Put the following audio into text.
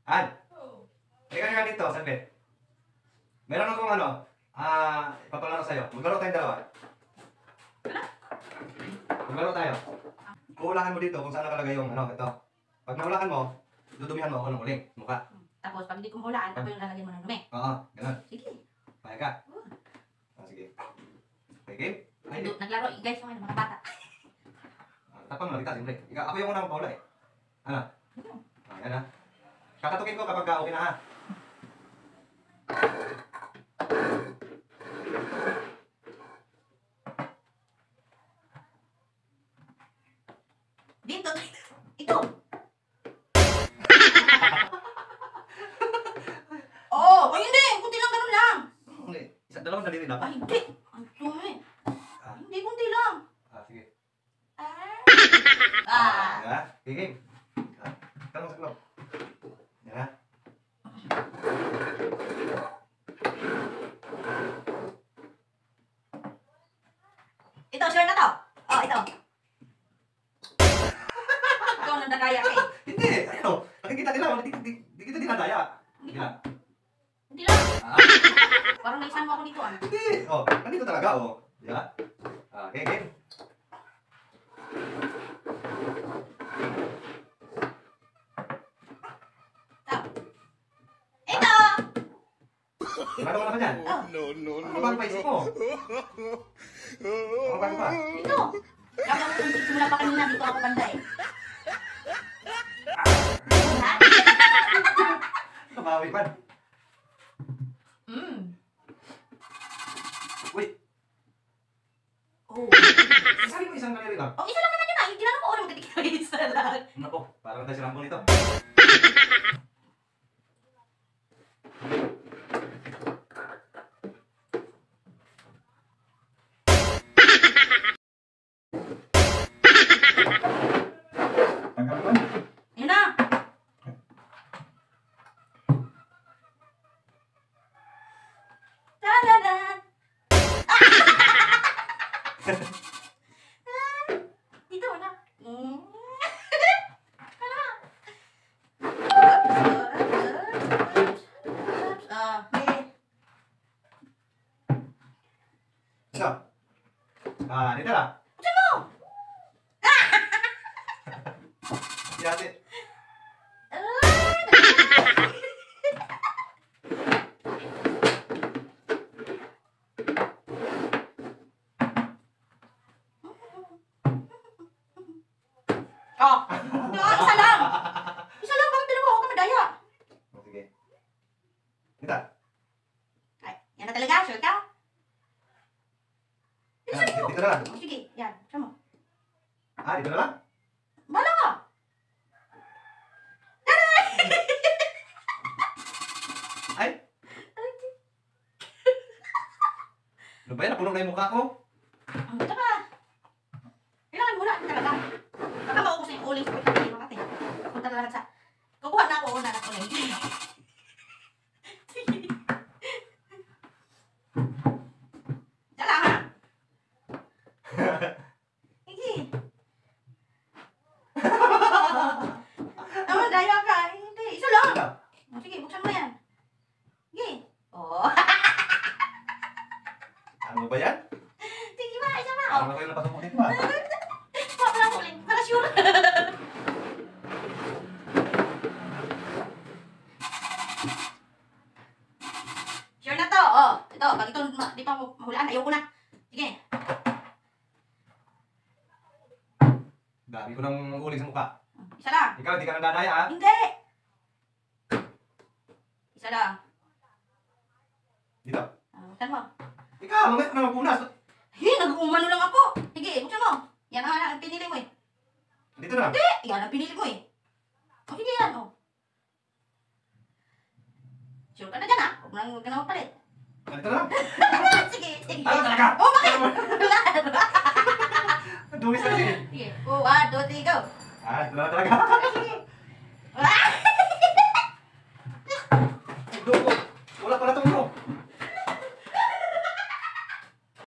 An, halika nga dito, saglit. Meron akong ano, papalaro sa'yo. Maglaro tayong dalawa. Maglaro tayo. Kuulahan mo dito kung saan nakalagay yung ano, ito. Pag nahulaan mo, dudumihan mo ako ng uling, mukha. Tapos pag hindi ko mahulaan, ako yung lalagyan mo ng dumi. Oo, ganun. Sige. Paya ka. Sige. Okay, game? Ay, Naglaro, guys, mga bata. tapang mo na kita, siyempre. Ako yung unang paula eh. Ano? Yan ha. Kakatukin ko kapag okay na ha. Dito, ito. Oh, hindi. Kunti lang, ganun lang. Hindi. Dalawang daliri lang. Hindi. Ang dumi. Hindi, kunti lang. Sige. Ah. Okay, game. Tanong sa club. Yan ha. Ito, sure na to. Oh, ito. Ikaw nang dagaya ka eh. Hindi. Ano? Nakikita nila. Hindi kita dinadaya. Hindi Hindi ko. na. Hindi lang. Parang naisan mo ako dito ah. Hindi. Oh, nandito talaga oh. Yan. Okay, game. Ito. Ano ka naman yan? No. Ano ba ang paisip mo? Ano ba? Ito. Kapag ako simula pa kanina, dito ako banda eh. Kabawi man. Uy. Oh. Sabi mo isang kaliri lang. Oh, isa lang naman yun ah. Ginano ko ulit katika isa lang. Nako, parang tayo silang nito. Yun na. Ta-da-da. Dito na. So, dito lang. Diyan mo. Si ate. Oh, isa lang. Isa lang, bakit dalawa ako ka madaya? Sige. Dito. Ay, yan na talaga, sure ka? Dito na lang. Oh, sige, yan, sure mo. Dito na lang. Bala ka. Ay. Ano ba yan? Napuno na yung mukha ko. Ang ganda ka. Kailangan muna talaga. Baka maubos na yung uling sa pagkakas makati. Punta na lang sa... Kukuha na ako una ng uling. Dala ka. Sige. Naman, daya ka. Hindi, isa lang. Oh, sige, buksan mo yan. Sige. Oh. Ano ba yan? Sige ba, isa ba? Parang ako yung napasok dito ba? Wala lang uling. Para sure. Sure na to. Oh, ito. Pag ito di pa mahulaan, ayoko na. Sige. Dami ko ng uling sa mukha. Isa lang. Ikaw, hindi ka nandadaya ha? Hindi. Isa lang. Dito. Buksan mo. Ikaw, mamaya ka na magpunas. Nag-umano lang ako. Sige, buksan mo. Yan ang pinili mo eh. Dito na. Hindi. Yan ang pinili mo eh. O sige yan, oh. Sure ka na dyan ah. Huwag ka na magpalit. Dito na. Sige, sige. Ano talaga? Oh, bakit? Wala. Dumis na sige. Sige. 1, 2, 3, go. Dito na talaga. Sige.